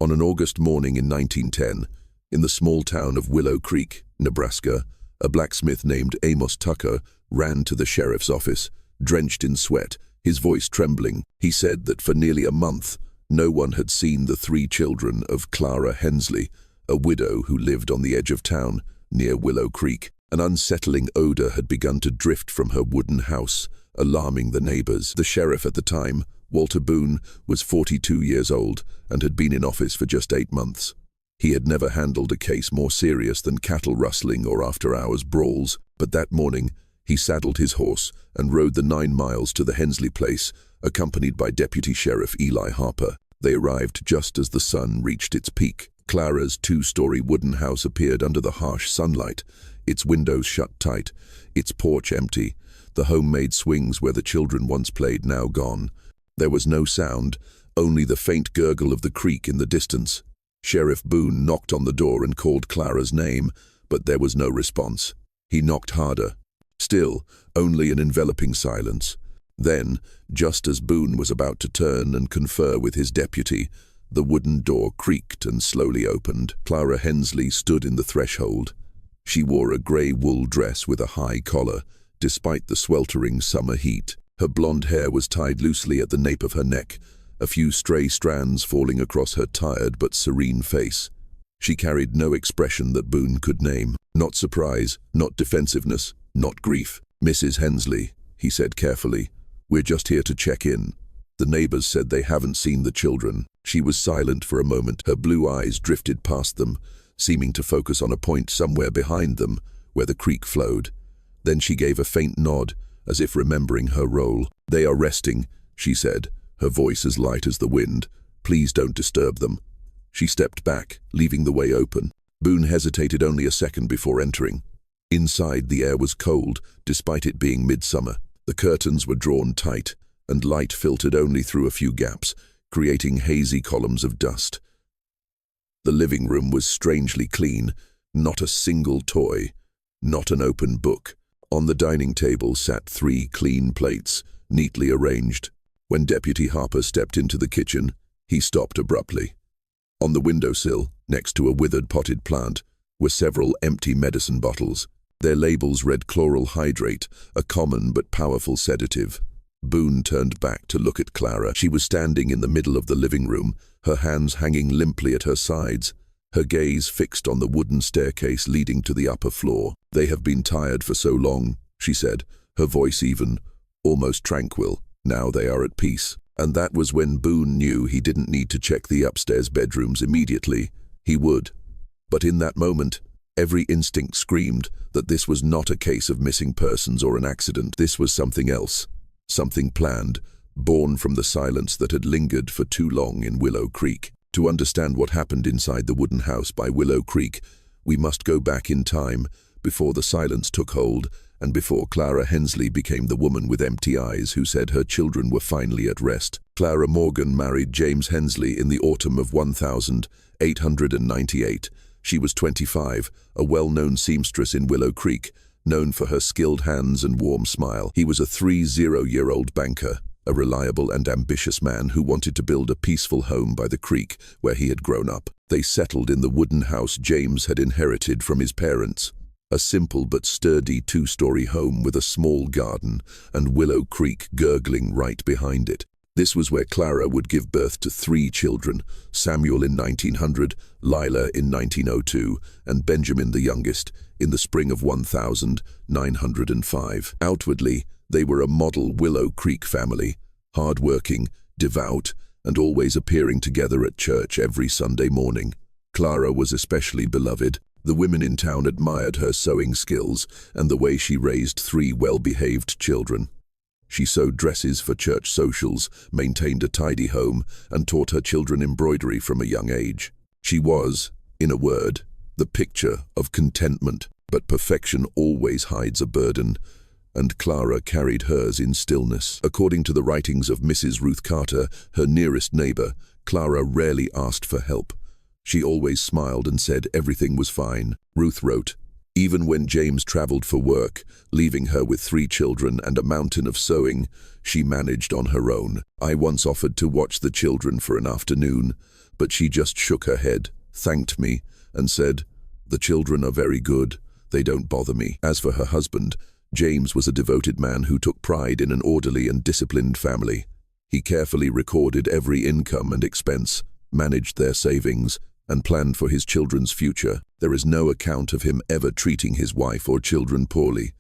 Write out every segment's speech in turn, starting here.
On an August morning in 1910, in the small town of Willow Creek, Nebraska, a blacksmith named Amos Tucker ran to the sheriff's office, drenched in sweat, his voice trembling. He said that for nearly a month, no one had seen the 3 children of Clara Hensley, a widow who lived on the edge of town, near Willow Creek. An unsettling odor had begun to drift from her wooden house, alarming the neighbors. The sheriff at the time, Walter Boone, was 42 years old and had been in office for just 8 months. He had never handled a case more serious than cattle rustling or after-hours brawls, but that morning he saddled his horse and rode the 9 miles to the Hensley place, accompanied by Deputy Sheriff Eli Harper. They arrived just as the sun reached its peak. Clara's 2-story wooden house appeared under the harsh sunlight, its windows shut tight, its porch empty, the homemade swings where the children once played now gone. There was no sound, only the faint gurgle of the creek in the distance. Sheriff Boone knocked on the door and called Clara's name, but there was no response. He knocked harder. Still, only an enveloping silence. Then, just as Boone was about to turn and confer with his deputy, the wooden door creaked and slowly opened. Clara Hensley stood in the threshold. She wore a grey wool dress with a high collar, despite the sweltering summer heat. Her blonde hair was tied loosely at the nape of her neck, a few stray strands falling across her tired but serene face. She carried no expression that Boone could name. Not surprise, not defensiveness, not grief. "Mrs. Hensley," he said carefully, "we're just here to check in. The neighbors said they haven't seen the children." She was silent for a moment. Her blue eyes drifted past them, seeming to focus on a point somewhere behind them, where the creek flowed. Then she gave a faint nod, as if remembering her role. "They are resting," she said, her voice as light as the wind. "Please don't disturb them." She stepped back, leaving the way open. Boone hesitated only a second before entering. Inside, the air was cold, despite it being midsummer. The curtains were drawn tight, and light filtered only through a few gaps, creating hazy columns of dust. The living room was strangely clean, not a single toy, not an open book. On the dining table sat 3 clean plates, neatly arranged. When Deputy Harper stepped into the kitchen, he stopped abruptly. On the windowsill, next to a withered potted plant, were several empty medicine bottles. Their labels read chloral hydrate, a common but powerful sedative. Boone turned back to look at Clara. She was standing in the middle of the living room, her hands hanging limply at her sides, her gaze fixed on the wooden staircase leading to the upper floor. "They have been tired for so long," she said, her voice even, almost tranquil. "Now they are at peace." And that was when Boone knew he didn't need to check the upstairs bedrooms immediately. He would. But in that moment, every instinct screamed that this was not a case of missing persons or an accident. This was something else, something planned, born from the silence that had lingered for too long in Willow Creek. To understand what happened inside the wooden house by Willow Creek, we must go back in time, before the silence took hold, and before Clara Hensley became the woman with empty eyes who said her children were finally at rest. Clara Morgan married James Hensley in the autumn of 1898. She was 25, a well-known seamstress in Willow Creek, known for her skilled hands and warm smile. He was a 30-year-old banker, a reliable and ambitious man who wanted to build a peaceful home by the creek where he had grown up. They settled in the wooden house James had inherited from his parents, a simple but sturdy 2-story home with a small garden and Willow Creek gurgling right behind it. This was where Clara would give birth to 3 children, Samuel in 1900, Lila in 1902, and Benjamin the youngest in the spring of 1905. Outwardly, they were a model Willow Creek family, hard-working, devout, and always appearing together at church every Sunday morning. Clara was especially beloved. The women in town admired her sewing skills and the way she raised 3 well-behaved children. She sewed dresses for church socials, maintained a tidy home, and taught her children embroidery from a young age. She was, in a word, the picture of contentment, but perfection always hides a burden, and Clara carried hers in stillness. According to the writings of Mrs. Ruth Carter, her nearest neighbor, Clara rarely asked for help. She always smiled and said everything was fine. Ruth wrote, Even when James traveled for work, leaving her with 3 children and a mountain of sewing, she managed on her own. I once offered to watch the children for an afternoon, but she just shook her head, thanked me, and said, "The children are very good. They don't bother me." As for her husband, James was a devoted man who took pride in an orderly and disciplined family. He carefully recorded every income and expense, managed their savings, and planned for his children's future. There is no account of him ever treating his wife or children poorly.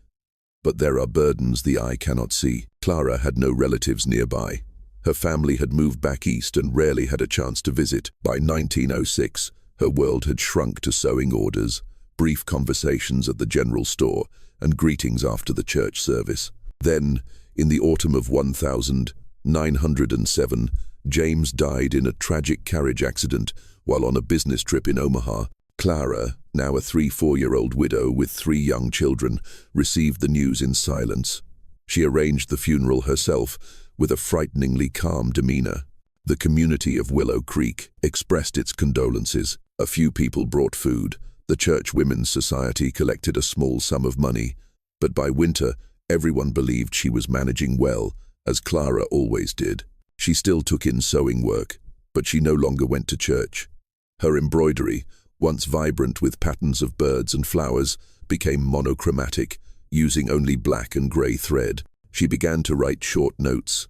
But there are burdens the eye cannot see. Clara had no relatives nearby. Her family had moved back east and rarely had a chance to visit. By 1906, her world had shrunk to sewing orders, brief conversations at the general store, and greetings after the church service. Then, in the autumn of 1907, James died in a tragic carriage accident while on a business trip in Omaha. Clara, now a 3-4-year-old widow with 3 young children, received the news in silence. She arranged the funeral herself with a frighteningly calm demeanor. The community of Willow Creek expressed its condolences. A few people brought food. The Church Women's Society collected a small sum of money. But by winter, everyone believed she was managing well, as Clara always did. She still took in sewing work, but she no longer went to church. Her embroidery, once vibrant with patterns of birds and flowers, became monochromatic, using only black and grey thread. She began to write short notes,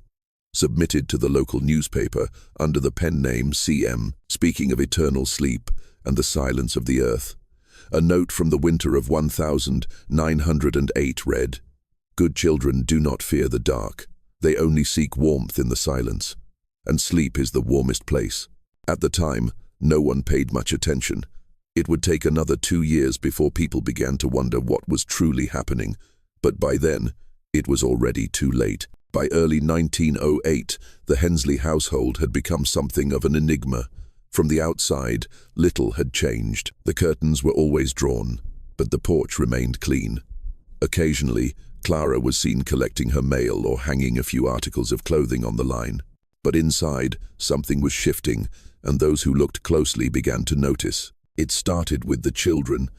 submitted to the local newspaper under the pen name CM, speaking of eternal sleep and the silence of the earth. A note from the winter of 1908 read, "Good children do not fear the dark. They only seek warmth in the silence, and sleep is the warmest place." At the time, no one paid much attention. It would take another 2 years before people began to wonder what was truly happening, but by then, it was already too late. By early 1908, the Hensley household had become something of an enigma. From the outside, little had changed. The curtains were always drawn, but the porch remained clean. Occasionally, Clara was seen collecting her mail or hanging a few articles of clothing on the line. But inside, something was shifting, and those who looked closely began to notice. It started with the children.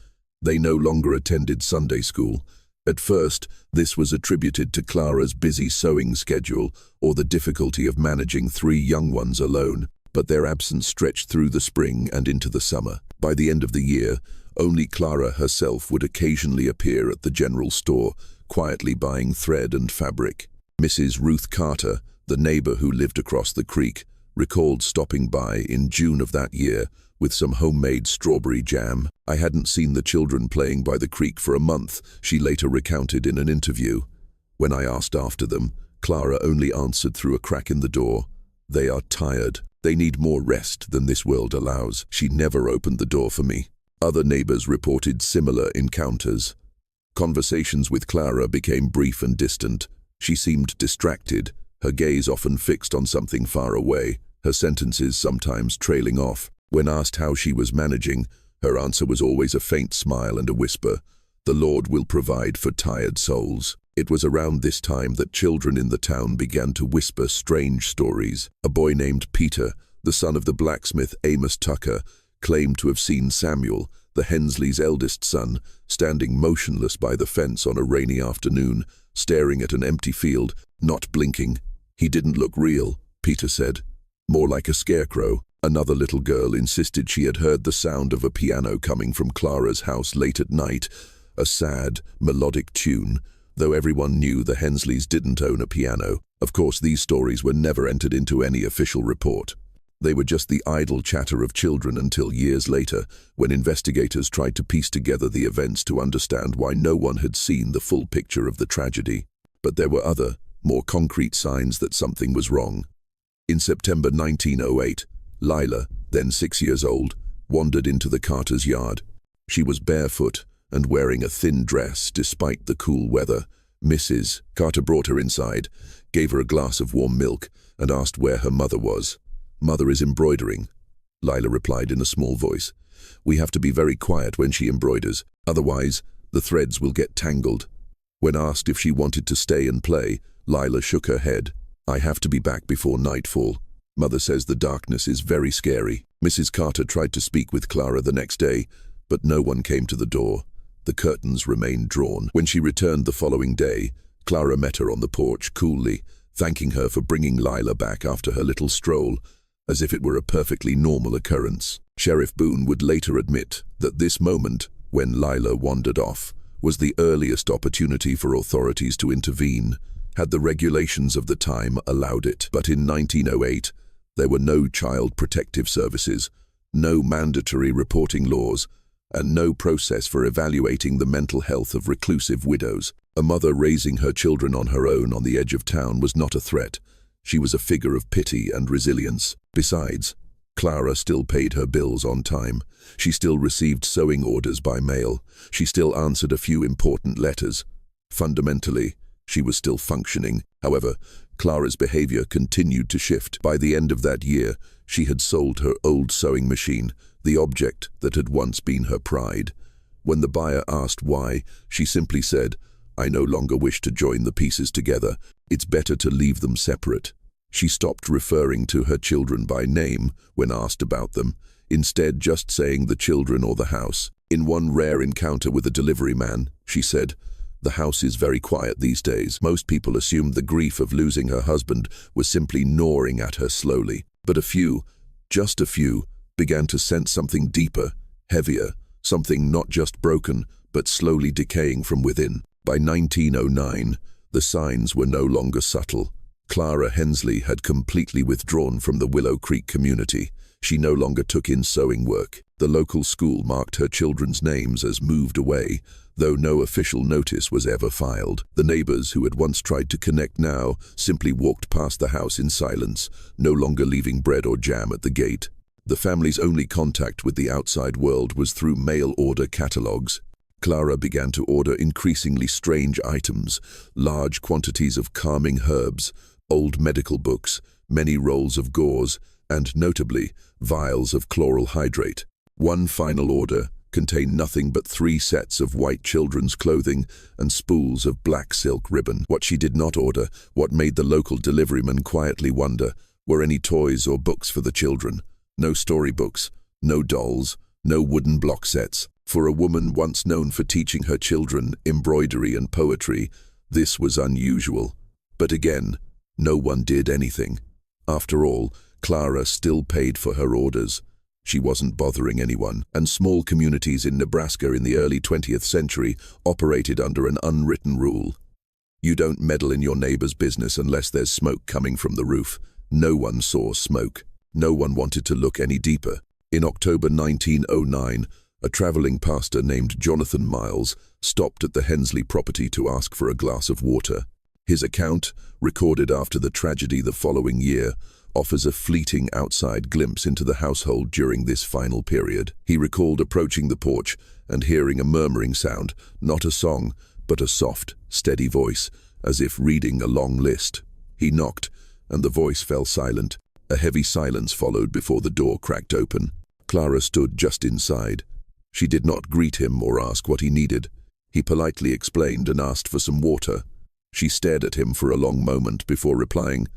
They no longer attended Sunday school. At first, this was attributed to Clara's busy sewing schedule or the difficulty of managing 3 young ones alone, but their absence stretched through the spring and into the summer. By the end of the year, only Clara herself would occasionally appear at the general store, quietly buying thread and fabric. Mrs. Ruth Carter, the neighbor who lived across the creek, recalled stopping by in June of that year with some homemade strawberry jam. "I hadn't seen the children playing by the creek for a month," she later recounted in an interview. "When I asked after them, Clara only answered through a crack in the door, 'They are tired. They need more rest than this world allows.' She never opened the door for me." Other neighbors reported similar encounters. Conversations with Clara became brief and distant. She seemed distracted, her gaze often fixed on something far away, her sentences sometimes trailing off. When asked how she was managing, her answer was always a faint smile and a whisper, "The Lord will provide for tired souls." It was around this time that children in the town began to whisper strange stories. A boy named Peter, the son of the blacksmith Amos Tucker, claimed to have seen Samuel, the Hensley's eldest son, standing motionless by the fence on a rainy afternoon, staring at an empty field, not blinking. "He didn't look real," Peter said, "more like a scarecrow." Another little girl insisted she had heard the sound of a piano coming from Clara's house late at night, a sad, melodic tune, though everyone knew the Hensleys didn't own a piano. Of course, these stories were never entered into any official report. They were just the idle chatter of children until years later, when investigators tried to piece together the events to understand why no one had seen the full picture of the tragedy. But there were other, more concrete signs that something was wrong. In September 1908, Lila, then 6 years old, wandered into the Carter's yard. She was barefoot and wearing a thin dress despite the cool weather. Mrs. Carter brought her inside, gave her a glass of warm milk, and asked where her mother was. "Mother is embroidering," Lila replied in a small voice. "We have to be very quiet when she embroiders, otherwise the threads will get tangled." When asked if she wanted to stay and play, Lila shook her head. "I have to be back before nightfall. Mother says the darkness is very scary." Mrs. Carter tried to speak with Clara the next day, but no one came to the door. The curtains remained drawn. When she returned the following day, Clara met her on the porch coolly, thanking her for bringing Lila back after her little stroll, as if it were a perfectly normal occurrence. Sheriff Boone would later admit that this moment, when Lila wandered off, was the earliest opportunity for authorities to intervene, had the regulations of the time allowed it. But in 1908, there were no child protective services, no mandatory reporting laws, and no process for evaluating the mental health of reclusive widows. A mother raising her children on her own on the edge of town was not a threat. She was a figure of pity and resilience. Besides, Clara still paid her bills on time. She still received sewing orders by mail. She still answered a few important letters. Fundamentally, she was still functioning. However, Clara's behavior continued to shift. By the end of that year, she had sold her old sewing machine, the object that had once been her pride. When the buyer asked why, she simply said, "I no longer wish to join the pieces together. It's better to leave them separate." She stopped referring to her children by name when asked about them, instead just saying the children or the house. In one rare encounter with a delivery man, she said, "The house is very quiet these days." Most people assumed the grief of losing her husband was simply gnawing at her slowly. But a few, just a few, began to sense something deeper, heavier, something not just broken, but slowly decaying from within. By 1909, the signs were no longer subtle. Clara Hensley had completely withdrawn from the Willow Creek community. She no longer took in sewing work. The local school marked her children's names as moved away, though no official notice was ever filed. The neighbors who had once tried to connect now simply walked past the house in silence, no longer leaving bread or jam at the gate. The family's only contact with the outside world was through mail-order catalogs. Clara began to order increasingly strange items, large quantities of calming herbs, old medical books, many rolls of gauze, and, notably, vials of chloral hydrate. One final order contained nothing but 3 sets of white children's clothing and spools of black silk ribbon. What she did not order, what made the local deliveryman quietly wonder, were any toys or books for the children. No storybooks, no dolls, no wooden block sets. For a woman once known for teaching her children embroidery and poetry, this was unusual. But again, no one did anything. After all, Clara still paid for her orders. She wasn't bothering anyone, and small communities in Nebraska in the early 20th century operated under an unwritten rule. You don't meddle in your neighbor's business unless there's smoke coming from the roof. No one saw smoke. No one wanted to look any deeper. In October 1909, a traveling pastor named Jonathan Miles stopped at the Hensley property to ask for a glass of water. His account, recorded after the tragedy the following year, offers a fleeting outside glimpse into the household during this final period. He recalled approaching the porch and hearing a murmuring sound, not a song, but a soft, steady voice, as if reading a long list. He knocked, and the voice fell silent. A heavy silence followed before the door cracked open. Clara stood just inside. She did not greet him or ask what he needed. He politely explained and asked for some water. She stared at him for a long moment before replying,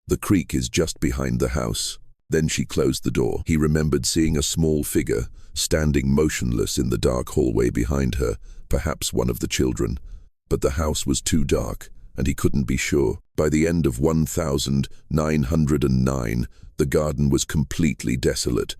"The creek is just behind the house." Then she closed the door. He remembered seeing a small figure standing motionless in the dark hallway behind her, perhaps one of the children. But the house was too dark, and he couldn't be sure. By the end of 1909, the garden was completely desolate.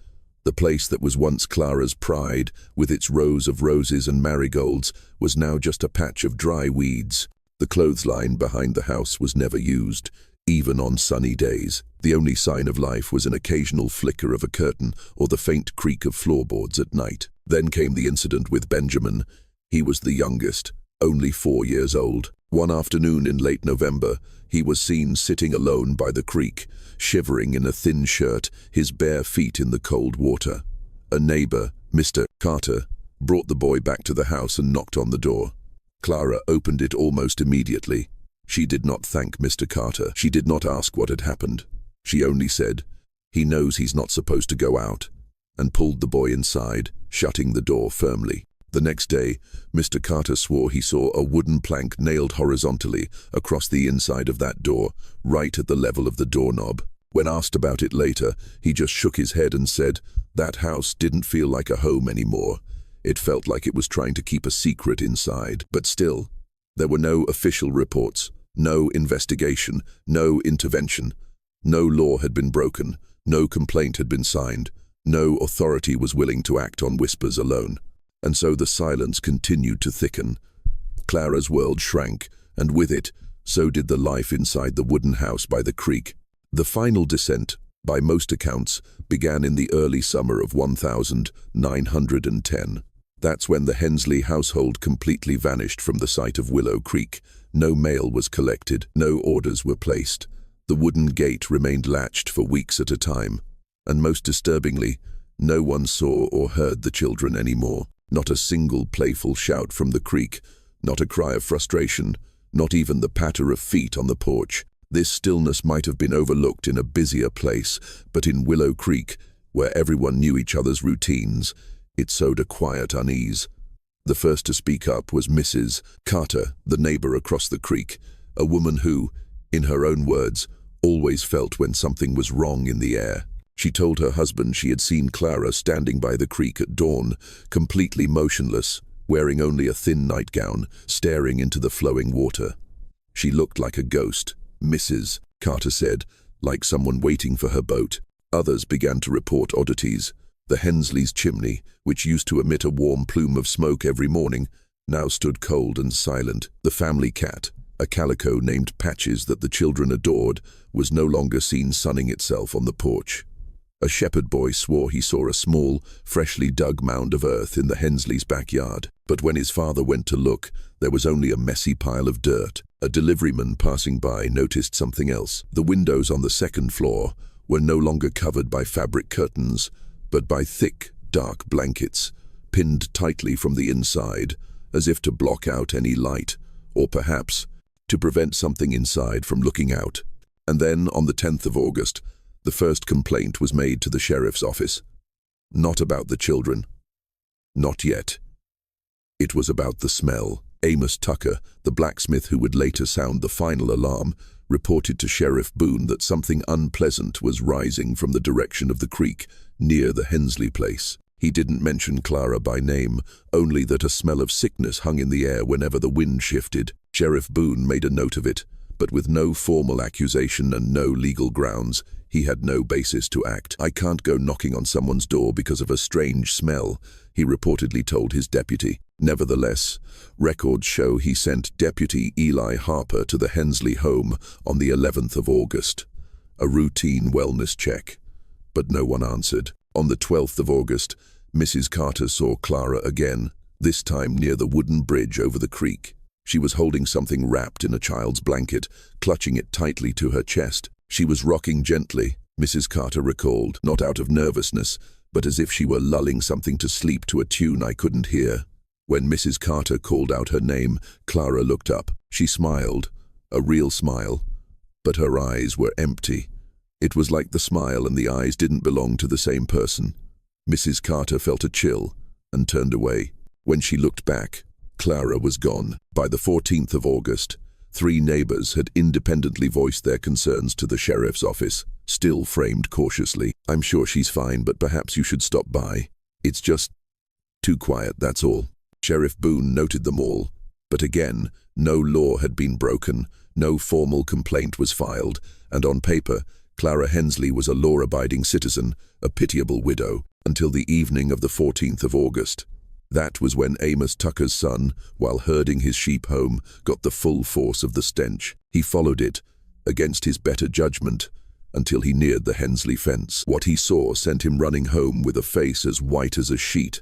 The place that was once Clara's pride, with its rows of roses and marigolds, was now just a patch of dry weeds. The clothesline behind the house was never used, even on sunny days. The only sign of life was an occasional flicker of a curtain or the faint creak of floorboards at night. Then came the incident with Benjamin. He was the youngest, only 4 years old. One afternoon in late November, he was seen sitting alone by the creek, shivering in a thin shirt, his bare feet in the cold water. A neighbor, Mr. Carter, brought the boy back to the house and knocked on the door. Clara opened it almost immediately. She did not thank Mr. Carter. She did not ask what had happened. She only said, "He knows he's not supposed to go out," and pulled the boy inside, shutting the door firmly. The next day, Mr. Carter swore he saw a wooden plank nailed horizontally across the inside of that door, right at the level of the doorknob. When asked about it later, he just shook his head and said, "That house didn't feel like a home anymore. It felt like it was trying to keep a secret inside. But still, there were no official reports, no investigation, no intervention. No law had been broken, no complaint had been signed, no authority was willing to act on whispers alone. And so the silence continued to thicken. Clara's world shrank, and with it, so did the life inside the wooden house by the creek. The final descent, by most accounts, began in the early summer of 1910. That's when the Hensley household completely vanished from the site of Willow Creek. No mail was collected, no orders were placed. The wooden gate remained latched for weeks at a time. And most disturbingly, no one saw or heard the children anymore. Not a single playful shout from the creek, not a cry of frustration, not even the patter of feet on the porch. This stillness might have been overlooked in a busier place, but in Willow Creek, where everyone knew each other's routines, it sowed a quiet unease. The first to speak up was Mrs. Carter, the neighbor across the creek, a woman who, in her own words, always felt when something was wrong in the air. She told her husband she had seen Clara standing by the creek at dawn, completely motionless, wearing only a thin nightgown, staring into the flowing water. She looked like a ghost, Mrs. Carter said, like someone waiting for her boat. Others began to report oddities. The Hensley's chimney, which used to emit a warm plume of smoke every morning, now stood cold and silent. The family cat, a calico named Patches that the children adored, was no longer seen sunning itself on the porch. A shepherd boy swore he saw a small, freshly dug mound of earth in the Hensleys' backyard. But when his father went to look, there was only a messy pile of dirt. A deliveryman passing by noticed something else. The windows on the second floor were no longer covered by fabric curtains, but by thick, dark blankets, pinned tightly from the inside, as if to block out any light, or perhaps to prevent something inside from looking out. And then, on the 10th of August, the first complaint was made to the sheriff's office. Not about the children. Not yet. It was about the smell. Amos Tucker, the blacksmith who would later sound the final alarm, reported to Sheriff Boone that something unpleasant was rising from the direction of the creek, near the Hensley place. He didn't mention Clara by name, only that a smell of sickness hung in the air whenever the wind shifted. Sheriff Boone made a note of it, but with no formal accusation and no legal grounds, he had no basis to act. "I can't go knocking on someone's door because of a strange smell," he reportedly told his deputy. Nevertheless, records show he sent Deputy Eli Harper to the Hensley home on the 11th of August. A routine wellness check. But no one answered. On the 12th of August, Mrs. Carter saw Clara again, this time near the wooden bridge over the creek. She was holding something wrapped in a child's blanket, clutching it tightly to her chest. She was rocking gently, Mrs. Carter recalled, not out of nervousness, but as if she were lulling something to sleep to a tune I couldn't hear. When Mrs. Carter called out her name, Clara looked up. She smiled, a real smile, but her eyes were empty. It was like the smile and the eyes didn't belong to the same person. Mrs. Carter felt a chill and turned away. When she looked back, Clara was gone. By the 14th of August, 3 neighbors had independently voiced their concerns to the sheriff's office, still framed cautiously. "I'm sure she's fine, but perhaps you should stop by. It's just too quiet, that's all." Sheriff Boone noted them all, but again, no law had been broken, no formal complaint was filed, and on paper, Clara Hensley was a law-abiding citizen, a pitiable widow, until the evening of the 14th of August. That was when Amos Tucker's son, while herding his sheep home, got the full force of the stench. He followed it, against his better judgment, until he neared the Hensley fence. What he saw sent him running home with a face as white as a sheet.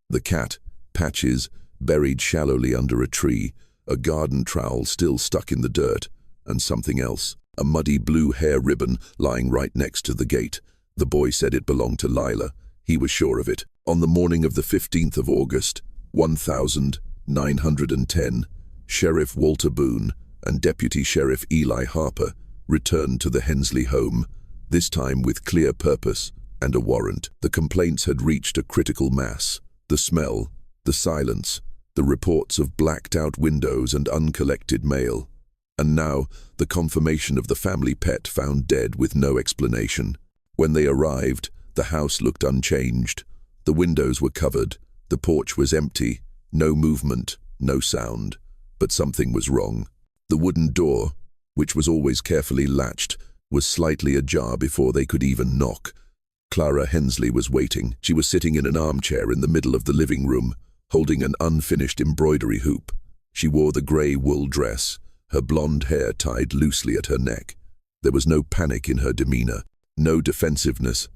The cat, Patches, buried shallowly under a tree, a garden trowel still stuck in the dirt, and something else, a muddy blue hair ribbon lying right next to the gate. The boy said it belonged to Lila. He was sure of it. On the morning of the 15th of August, 1910, Sheriff Walter Boone and Deputy Sheriff Eli Harper returned to the Hensley home, this time with clear purpose and a warrant. The complaints had reached a critical mass. The smell, the silence, the reports of blacked-out windows and uncollected mail. And now, the confirmation of the family pet found dead with no explanation. When they arrived, the house looked unchanged. The windows were covered, The porch was empty, no movement, no sound, but something was wrong. The wooden door, which was always carefully latched, was slightly ajar before they could even knock. Clara Hensley was waiting. She was sitting in an armchair in the middle of the living room, holding an unfinished embroidery hoop. She wore the grey wool dress, her blonde hair tied loosely at her neck. There was no panic in her demeanor, no defensiveness,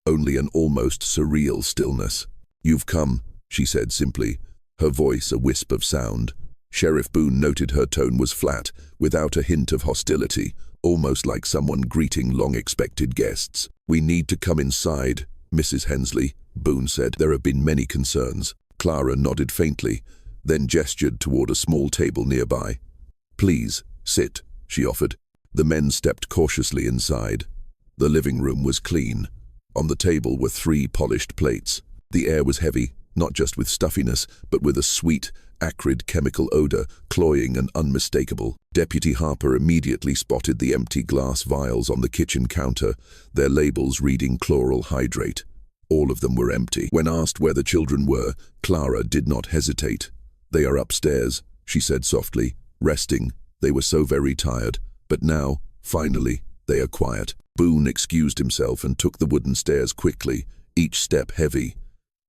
only an almost surreal stillness. "You've come," she said simply, her voice a wisp of sound. Sheriff Boone noted her tone was flat, without a hint of hostility, almost like someone greeting long-expected guests. "We need to come inside, Mrs. Hensley," Boone said. "There have been many concerns." Clara nodded faintly, then gestured toward a small table nearby. "Please, sit," she offered. The men stepped cautiously inside. The living room was clean. On the table were 3 polished plates. The air was heavy, not just with stuffiness, but with a sweet, acrid chemical odor, cloying and unmistakable. Deputy Harper immediately spotted the empty glass vials on the kitchen counter, their labels reading chloral hydrate. All of them were empty. When asked where the children were, Clara did not hesitate. "They are upstairs," she said softly, "resting. They were so very tired. But now, finally, they are quiet." Boone excused himself and took the wooden stairs quickly, each step heavy.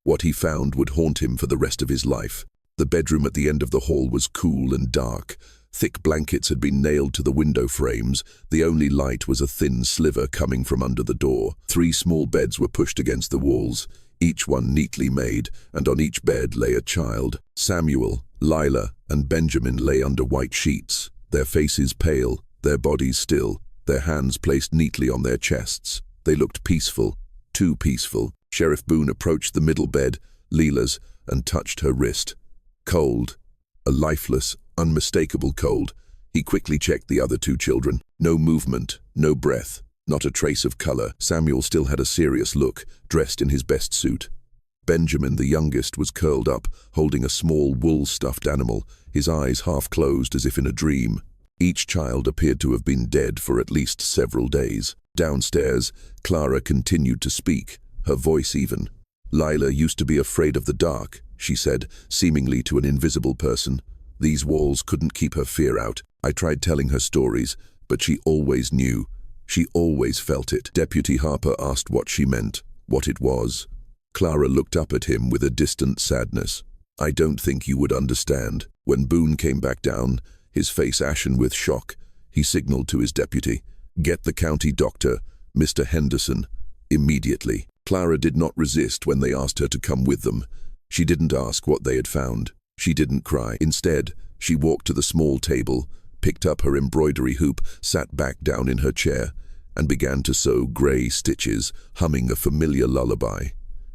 What he found would haunt him for the rest of his life. The bedroom at the end of the hall was cool and dark. Thick blankets had been nailed to the window frames. The only light was a thin sliver coming from under the door. 3 small beds were pushed against the walls, each one neatly made, and on each bed lay a child. Samuel, Lila, and Benjamin lay under white sheets, their faces pale, their bodies still, their hands placed neatly on their chests. They looked peaceful, too peaceful. Sheriff Boone approached the middle bed, Lila's, and touched her wrist. Cold, a lifeless, unmistakable cold. He quickly checked the other 2 children. No movement, no breath, not a trace of color. Samuel still had a serious look, dressed in his best suit. Benjamin, the youngest, was curled up, holding a small wool-stuffed animal, his eyes half closed as if in a dream. Each child appeared to have been dead for at least several days. Downstairs, Clara continued to speak, her voice even. "Lila used to be afraid of the dark," she said, seemingly to an invisible person. "These walls couldn't keep her fear out. I tried telling her stories, but she always knew. She always felt it." Deputy Harper asked what she meant, what it was. Clara looked up at him with a distant sadness. "I don't think you would understand." When Boone came back down, his face ashen with shock, he signaled to his deputy, "Get the county doctor, Mr. Henderson, immediately." Clara did not resist when they asked her to come with them. She didn't ask what they had found. She didn't cry. Instead, she walked to the small table, picked up her embroidery hoop, sat back down in her chair, and began to sew grey stitches, humming a familiar lullaby.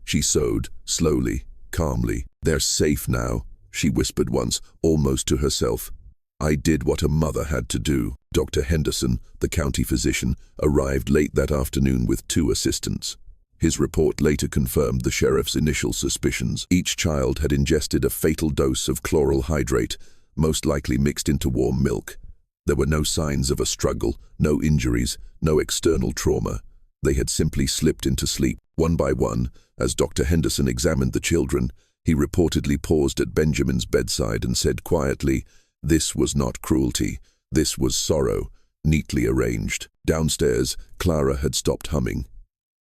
She sewed, slowly, calmly. "They're safe now," she whispered once, almost to herself. "I did what a mother had to do." Dr. Henderson, the county physician, arrived late that afternoon with 2 assistants. His report later confirmed the sheriff's initial suspicions. Each child had ingested a fatal dose of chloral hydrate, most likely mixed into warm milk. There were no signs of a struggle, no injuries, no external trauma. They had simply slipped into sleep. One by one, as Dr. Henderson examined the children, he reportedly paused at Benjamin's bedside and said quietly, "This was not cruelty. This was sorrow, neatly arranged." Downstairs, Clara had stopped humming.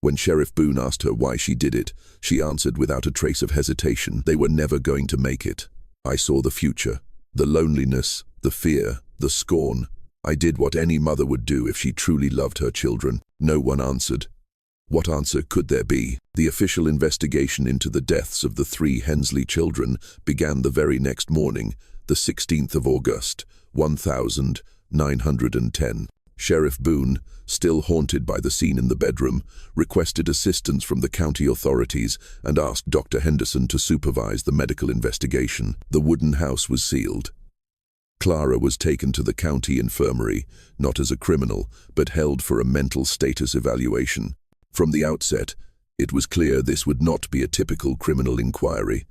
When Sheriff Boone asked her why she did it, she answered without a trace of hesitation, "They were never going to make it. I saw the future, the loneliness, the fear, the scorn. I did what any mother would do if she truly loved her children." No one answered. What answer could there be? The official investigation into the deaths of the 3 Hensley children began the very next morning, the 16th of August, 1910. Sheriff Boone, still haunted by the scene in the bedroom, requested assistance from the county authorities and asked Dr. Henderson to supervise the medical investigation. The wooden house was sealed. Clara was taken to the county infirmary, not as a criminal, but held for a mental status evaluation. From the outset, it was clear this would not be a typical criminal inquiry.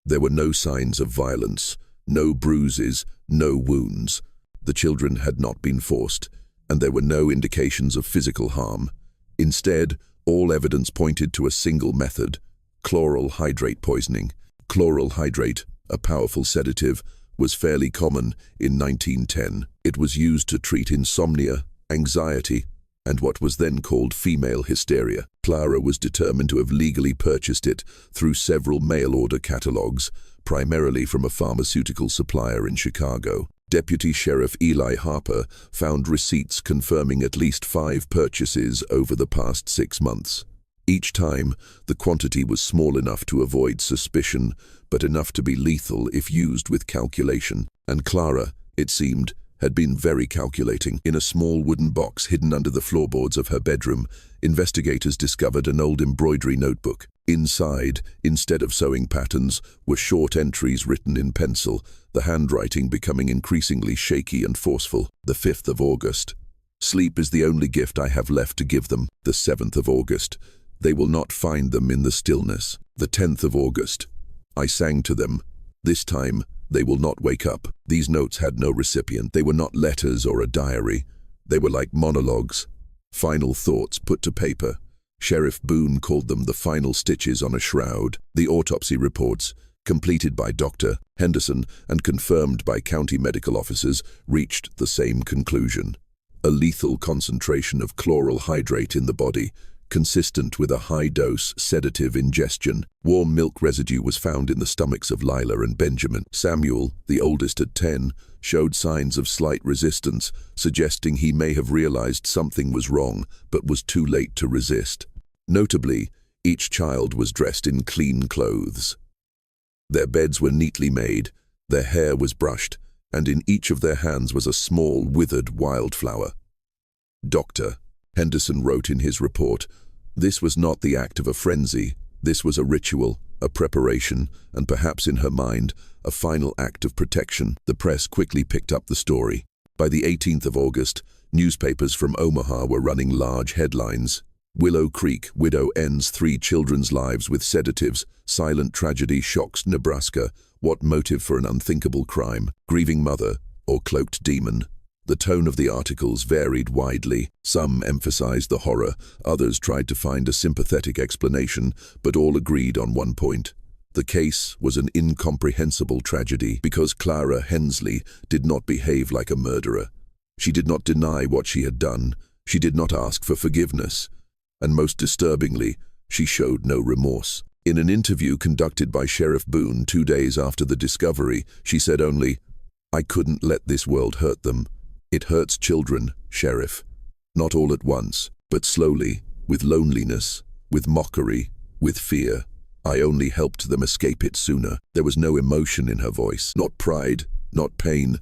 There were no signs of violence, no bruises, no wounds. The children had not been forced, and there were no indications of physical harm. Instead, all evidence pointed to a single method: chloral hydrate poisoning. Chloral hydrate, a powerful sedative, was fairly common in 1910. It was used to treat insomnia, anxiety, and what was then called female hysteria. Clara was determined to have legally purchased it through several mail-order catalogs, primarily from a pharmaceutical supplier in Chicago. Deputy Sheriff Eli Harper found receipts confirming at least 5 purchases over the past 6 months. Each time, the quantity was small enough to avoid suspicion, but enough to be lethal if used with calculation. And Clara, it seemed, had been very calculating. In a small wooden box hidden under the floorboards of her bedroom, investigators discovered an old embroidery notebook. Inside, instead of sewing patterns, were short entries written in pencil, the handwriting becoming increasingly shaky and forceful. The 5th of August. Sleep is the only gift I have left to give them. The 7th of August. They will not find them in the stillness. The 10th of August. I sang to them. This time, they will not wake up. These notes had no recipient. They were not letters or a diary. They were like monologues, final thoughts put to paper. Sheriff Boone called them the final stitches on a shroud. The autopsy reports, completed by Dr. Henderson and confirmed by county medical officers, reached the same conclusion. A lethal concentration of chloral hydrate in the body, consistent with a high-dose sedative ingestion. Warm milk residue was found in the stomachs of Lila and Benjamin. Samuel, the oldest at 10, showed signs of slight resistance, suggesting he may have realized something was wrong, but was too late to resist. Notably, each child was dressed in clean clothes. Their beds were neatly made, their hair was brushed, and in each of their hands was a small, withered wildflower. Dr. Henderson wrote in his report, "This was not the act of a frenzy. This was a ritual, a preparation, and perhaps in her mind, a final act of protection." The press quickly picked up the story. By the 18th of August, newspapers from Omaha were running large headlines. Willow Creek widow ends 3 children's lives with sedatives. Silent tragedy shocks Nebraska. What motive for an unthinkable crime? Grieving mother or cloaked demon? The tone of the articles varied widely. Some emphasized the horror, others tried to find a sympathetic explanation, but all agreed on one point. The case was an incomprehensible tragedy because Clara Hensley did not behave like a murderer. She did not deny what she had done. She did not ask for forgiveness. And most disturbingly, she showed no remorse. In an interview conducted by Sheriff Boone 2 days after the discovery, she said only, "I couldn't let this world hurt them. It hurts children, Sheriff. Not all at once, but slowly, with loneliness, with mockery, with fear. I only helped them escape it sooner." There was no emotion in her voice, not pride, not pain,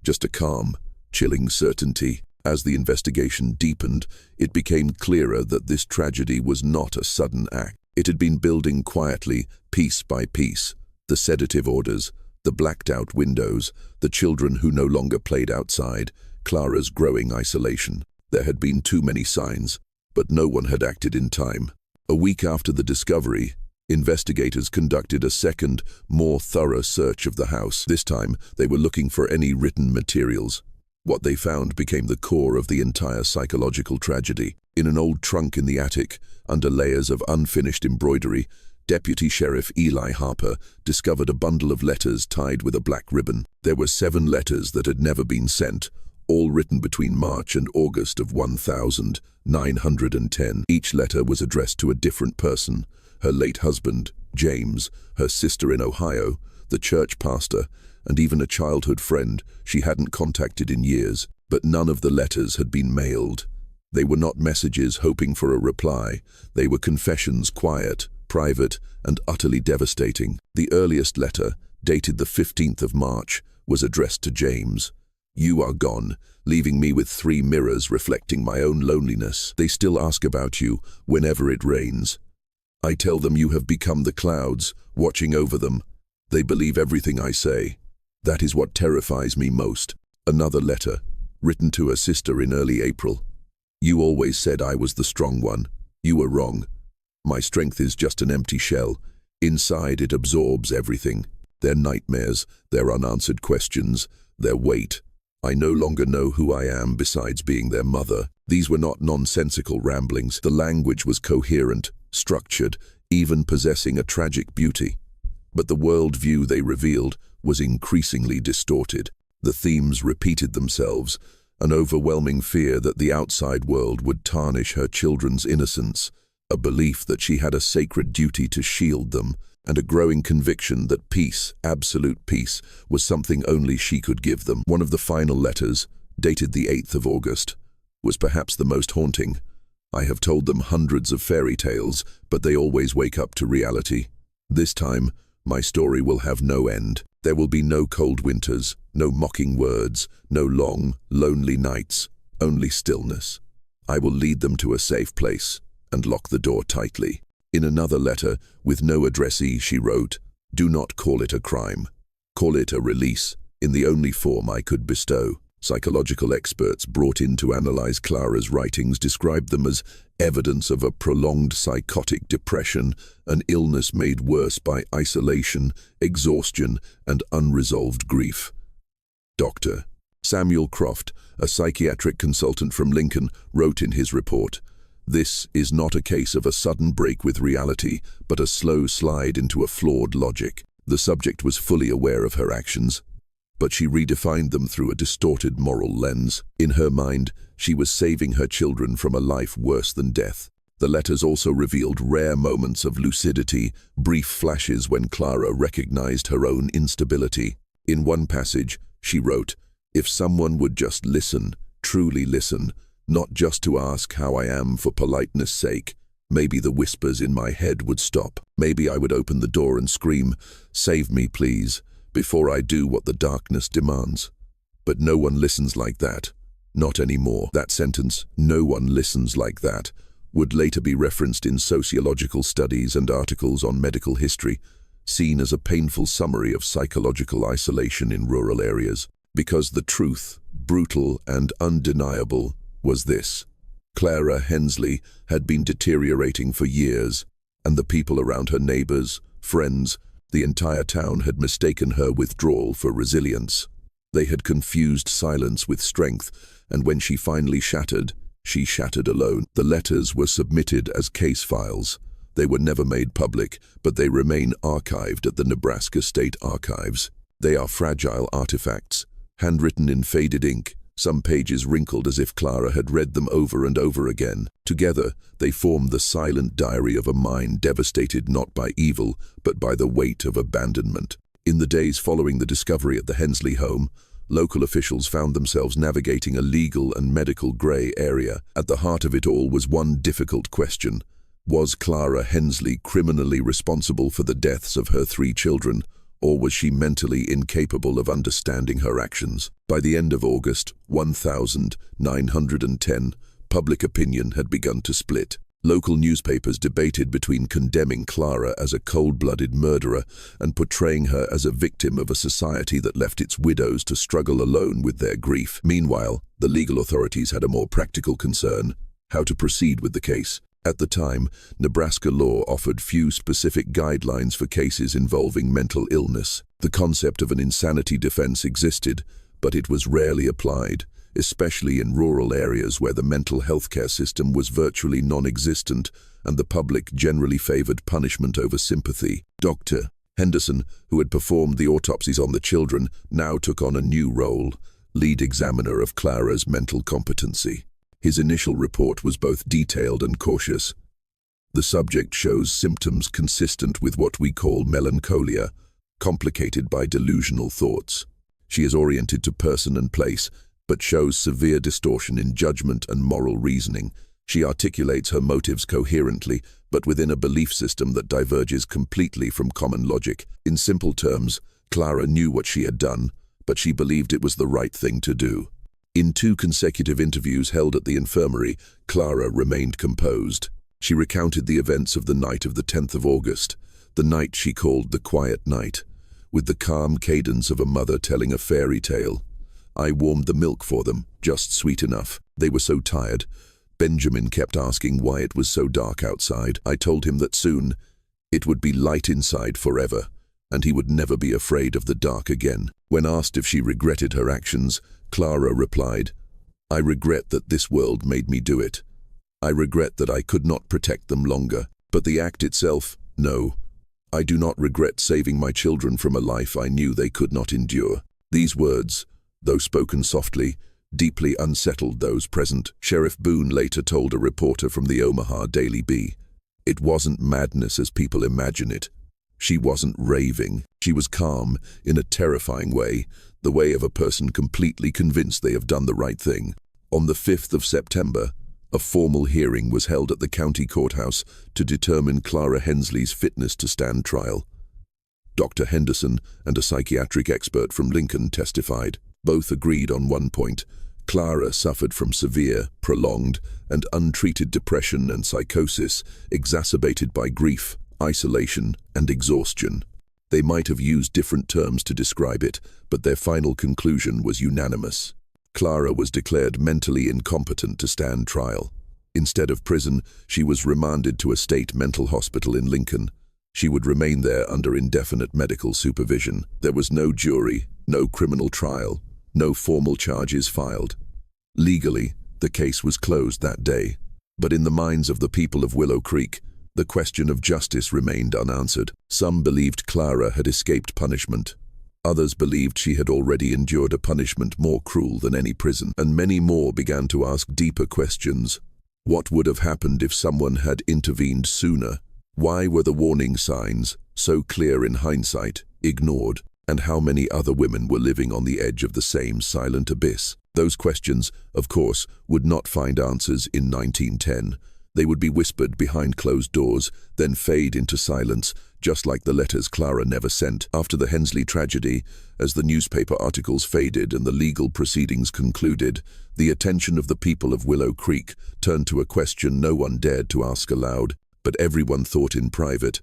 just a calm, chilling certainty. As the investigation deepened, it became clearer that this tragedy was not a sudden act. It had been building quietly, piece by piece. The sedative orders, the blacked-out windows, the children who no longer played outside, Clara's growing isolation. There had been too many signs, but no one had acted in time. A week after the discovery, investigators conducted a second, more thorough search of the house. This time, they were looking for any written materials. What they found became the core of the entire psychological tragedy. In an old trunk in the attic, under layers of unfinished embroidery, Deputy Sheriff Eli Harper discovered a bundle of letters tied with a black ribbon. There were 7 letters that had never been sent, all written between March and August of 1910. Each letter was addressed to a different person: her late husband, James, her sister in Ohio, the church pastor, and even a childhood friend she hadn't contacted in years. But none of the letters had been mailed. They were not messages hoping for a reply. They were confessions, quiet, private, and utterly devastating. The earliest letter, dated the 15th of March, was addressed to James. "You are gone, leaving me with 3 mirrors reflecting my own loneliness. They still ask about you whenever it rains. I tell them you have become the clouds, watching over them. They believe everything I say. That is what terrifies me most." Another letter, written to her sister in early April. "You always said I was the strong one. You were wrong. My strength is just an empty shell. Inside it absorbs everything. Their nightmares, their unanswered questions, their weight. I no longer know who I am besides being their mother." These were not nonsensical ramblings. The language was coherent, structured, even possessing a tragic beauty. But the worldview they revealed was increasingly distorted. The themes repeated themselves: an overwhelming fear that the outside world would tarnish her children's innocence, a belief that she had a sacred duty to shield them, and a growing conviction that peace, absolute peace, was something only she could give them. One of the final letters, dated the 8th of August, was perhaps the most haunting. I have told them hundreds of fairy tales, but they always wake up to reality. This time, my story will have no end. There will be no cold winters, no mocking words, no long, lonely nights, only stillness. I will lead them to a safe place and lock the door tightly. In another letter, with no addressee, she wrote, "Do not call it a crime. Call it a release, in the only form I could bestow." Psychological experts brought in to analyze Clara's writings described them as evidence of a prolonged psychotic depression, an illness made worse by isolation, exhaustion, and unresolved grief. Dr. Samuel Croft, a psychiatric consultant from Lincoln, wrote in his report, "This is not a case of a sudden break with reality, but a slow slide into a flawed logic." The subject was fully aware of her actions, but she redefined them through a distorted moral lens. In her mind, she was saving her children from a life worse than death. The letters also revealed rare moments of lucidity, brief flashes when Clara recognized her own instability. In one passage, she wrote, "If someone would just listen, truly listen, not just to ask how I am for politeness' sake, maybe the whispers in my head would stop. Maybe I would open the door and scream, 'Save me, please,' before I do what the darkness demands." But no one listens like that. Not anymore. That sentence, "no one listens like that," would later be referenced in sociological studies and articles on medical history, seen as a painful summary of psychological isolation in rural areas. Because the truth, brutal and undeniable, was this: Clara Hensley had been deteriorating for years, and the people around her, neighbors, friends, the entire town, had mistaken her withdrawal for resilience. They had confused silence with strength, and when she finally shattered, she shattered alone. The letters were submitted as case files. They were never made public, but they remain archived at the Nebraska State Archives. They are fragile artifacts, handwritten in faded ink, some pages wrinkled as if Clara had read them over and over again. Together, they form the silent diary of a mind devastated not by evil, but by the weight of abandonment. In the days following the discovery at the Hensley home, local officials found themselves navigating a legal and medical gray area. At the heart of it all was one difficult question: was Clara Hensley criminally responsible for the deaths of her 3 children, or was she mentally incapable of understanding her actions? By the end of August 1910, public opinion had begun to split. Local newspapers debated between condemning Clara as a cold-blooded murderer and portraying her as a victim of a society that left its widows to struggle alone with their grief. Meanwhile, the legal authorities had a more practical concern: how to proceed with the case. At the time, Nebraska law offered few specific guidelines for cases involving mental illness. The concept of an insanity defense existed, but it was rarely applied, especially in rural areas where the mental health care system was virtually non-existent and the public generally favored punishment over sympathy. Dr. Henderson, who had performed the autopsies on the children, now took on a new role: lead examiner of Clara's mental competency. His initial report was both detailed and cautious. The subject shows symptoms consistent with what we call melancholia, complicated by delusional thoughts. She is oriented to person and place, but shows severe distortion in judgment and moral reasoning. She articulates her motives coherently, but within a belief system that diverges completely from common logic. In simple terms, Clara knew what she had done, but she believed it was the right thing to do. In 2 consecutive interviews held at the infirmary, Clara remained composed. She recounted the events of the night of the 10th of August, the night she called the quiet night, with the calm cadence of a mother telling a fairy tale. "I warmed the milk for them, just sweet enough. They were so tired. Benjamin kept asking why it was so dark outside. I told him that soon it would be light inside forever, and he would never be afraid of the dark again." When asked if she regretted her actions, Clara replied, "I regret that this world made me do it. I regret that I could not protect them longer. But the act itself, no. I do not regret saving my children from a life I knew they could not endure. These words, though spoken softly, deeply unsettled those present. Sheriff Boone later told a reporter from the Omaha Daily Bee, "It wasn't madness as people imagine it. She wasn't raving. She was calm, in a terrifying way, the way of a person completely convinced they have done the right thing." On the 5th of September, a formal hearing was held at the county courthouse to determine Clara Hensley's fitness to stand trial. Dr. Henderson and a psychiatric expert from Lincoln testified. Both agreed on one point. Clara suffered from severe, prolonged, and untreated depression and psychosis exacerbated by grief, isolation, and exhaustion. They might have used different terms to describe it, but their final conclusion was unanimous. Clara was declared mentally incompetent to stand trial. Instead of prison, she was remanded to a state mental hospital in Lincoln. She would remain there under indefinite medical supervision. There was no jury, no criminal trial, no formal charges filed. Legally, the case was closed that day. But in the minds of the people of Willow Creek, the question of justice remained unanswered. Some believed Clara had escaped punishment. Others believed she had already endured a punishment more cruel than any prison, and many more began to ask deeper questions. What would have happened if someone had intervened sooner? Why were the warning signs, so clear in hindsight, ignored? And how many other women were living on the edge of the same silent abyss? Those questions, of course, would not find answers in 1910. They would be whispered behind closed doors, then fade into silence, just like the letters Clara never sent. After the Hensley tragedy, as the newspaper articles faded and the legal proceedings concluded, the attention of the people of Willow Creek turned to a question no one dared to ask aloud, but everyone thought in private.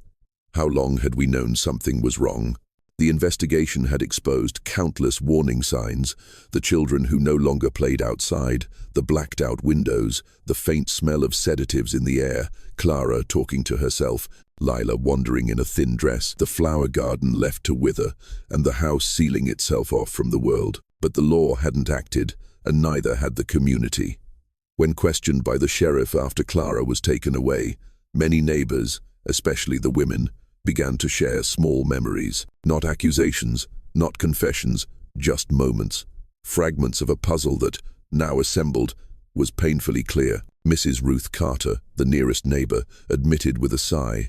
How long had we known something was wrong? The investigation had exposed countless warning signs: the children who no longer played outside, the blacked-out windows, the faint smell of sedatives in the air, Clara talking to herself, Lila wandering in a thin dress, the flower garden left to wither, and the house sealing itself off from the world. But the law hadn't acted, and neither had the community. When questioned by the sheriff after Clara was taken away, many neighbors, especially the women, began to share small memories. Not accusations, not confessions, just moments. Fragments of a puzzle that, now assembled, was painfully clear. Mrs. Ruth Carter, the nearest neighbor, admitted with a sigh,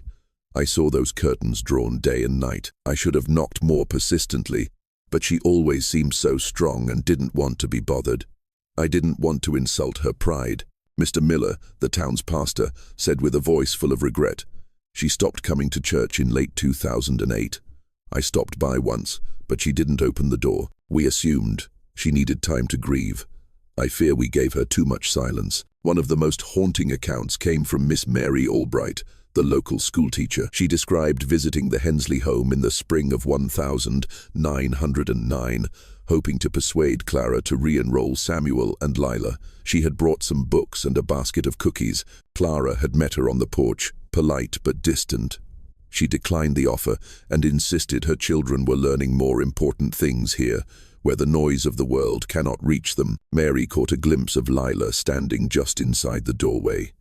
"I saw those curtains drawn day and night. I should have knocked more persistently, but she always seemed so strong and didn't want to be bothered. I didn't want to insult her pride." Mr. Miller, the town's pastor, said with a voice full of regret, "She stopped coming to church in late 2008. I stopped by once, but she didn't open the door. We assumed she needed time to grieve. I fear we gave her too much silence." One of the most haunting accounts came from Miss Mary Albright, the local schoolteacher. She described visiting the Hensley home in the spring of 1909, hoping to persuade Clara to re-enroll Samuel and Lila. She had brought some books and a basket of cookies. Clara had met her on the porch, polite but distant. She declined the offer and insisted her children were learning more important things here, where the noise of the world cannot reach them. Mary caught a glimpse of Lila standing just inside the doorway.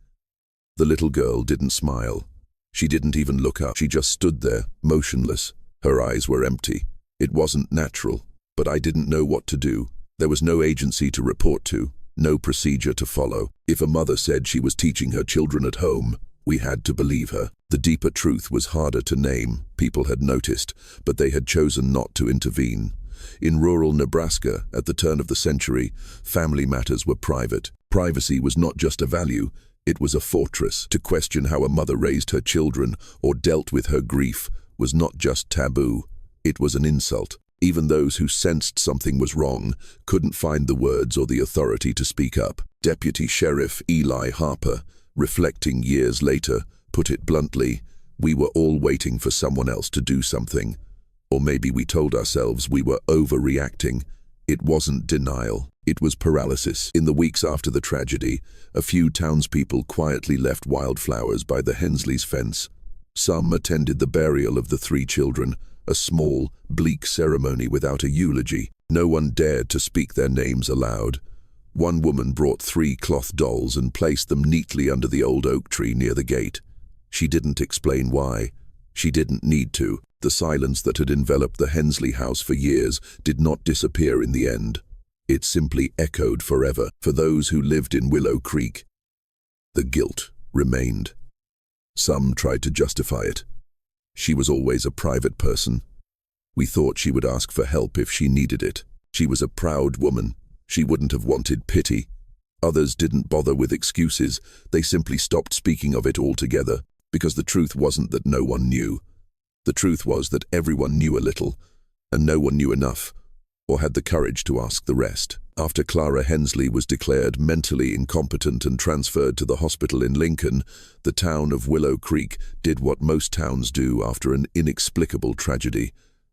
The little girl didn't smile. She didn't even look up. She just stood there, motionless. Her eyes were empty. It wasn't natural, but I didn't know what to do. There was no agency to report to, no procedure to follow. If a mother said she was teaching her children at home, we had to believe her. The deeper truth was harder to name. People had noticed, but they had chosen not to intervene. In rural Nebraska, at the turn of the century, family matters were private. Privacy was not just a value, it was a fortress. To question how a mother raised her children or dealt with her grief was not just taboo, it was an insult. Even those who sensed something was wrong couldn't find the words or the authority to speak up. Deputy Sheriff Eli Harper, reflecting years later, put it bluntly, "We were all waiting for someone else to do something. Or maybe we told ourselves we were overreacting." It wasn't denial, it was paralysis. In the weeks after the tragedy, a few townspeople quietly left wildflowers by the Hensley's fence. Some attended the burial of the 3 children, a small, bleak ceremony without a eulogy. No one dared to speak their names aloud. One woman brought 3 cloth dolls and placed them neatly under the old oak tree near the gate. She didn't explain why, She didn't need to. The silence that had enveloped the Hensley house for years did not disappear in the end. It simply echoed forever. For those who lived in Willow Creek, the guilt remained. Some tried to justify it. She was always a private person. We thought she would ask for help if she needed it. She was a proud woman. She wouldn't have wanted pity. Others didn't bother with excuses. They simply stopped speaking of it altogether, because the truth wasn't that no one knew. The truth was that everyone knew a little, and no one knew enough, or had the courage to ask the rest. After Clara Hensley was declared mentally incompetent and transferred to the hospital in Lincoln, the town of Willow Creek did what most towns do after an inexplicable tragedy.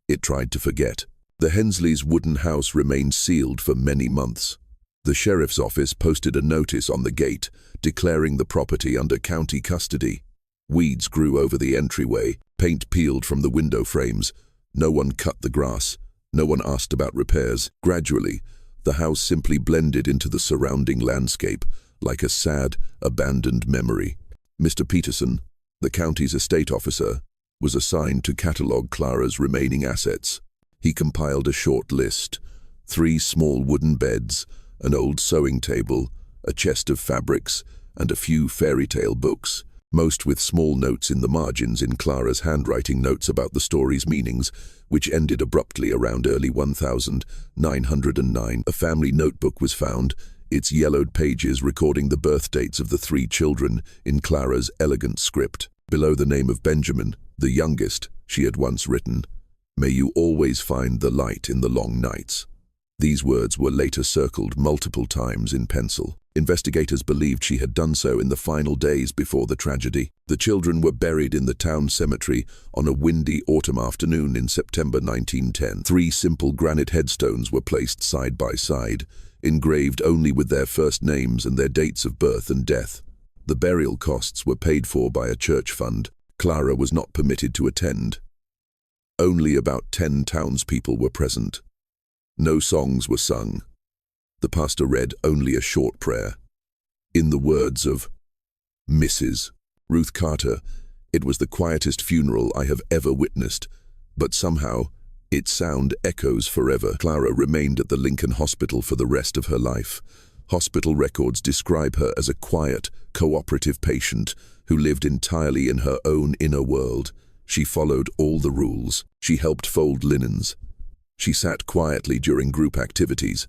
It tried to forget. The Hensleys' wooden house remained sealed for many months. The sheriff's office posted a notice on the gate declaring the property under county custody. Weeds grew over the entryway, paint peeled from the window frames. No one cut the grass. No one asked about repairs. Gradually, the house simply blended into the surrounding landscape, like a sad, abandoned memory. Mr. Peterson, the county's estate officer, was assigned to catalogue Clara's remaining assets. He compiled a short list: 3 small wooden beds, an old sewing table, a chest of fabrics, and a few fairy tale books, most with small notes in the margins in Clara's handwriting, notes about the story's meanings, which ended abruptly around early 1909. A family notebook was found, its yellowed pages recording the birth dates of the 3 children in Clara's elegant script. Below the name of Benjamin, the youngest, she had once written, "May you always find the light in the long nights." These words were later circled multiple times in pencil. Investigators believed she had done so in the final days before the tragedy. The children were buried in the town cemetery on a windy autumn afternoon in September 1910. 3 simple granite headstones were placed side by side, engraved only with their first names and their dates of birth and death. The burial costs were paid for by a church fund. Clara was not permitted to attend. Only about 10 townspeople were present. No songs were sung. The pastor read only a short prayer. In the words of Mrs. Ruth Carter, "It was the quietest funeral I have ever witnessed, but somehow its sound echoes forever." Clara remained at the Lincoln Hospital for the rest of her life. Hospital records describe her as a quiet, cooperative patient who lived entirely in her own inner world. She followed all the rules. She helped fold linens. She sat quietly during group activities.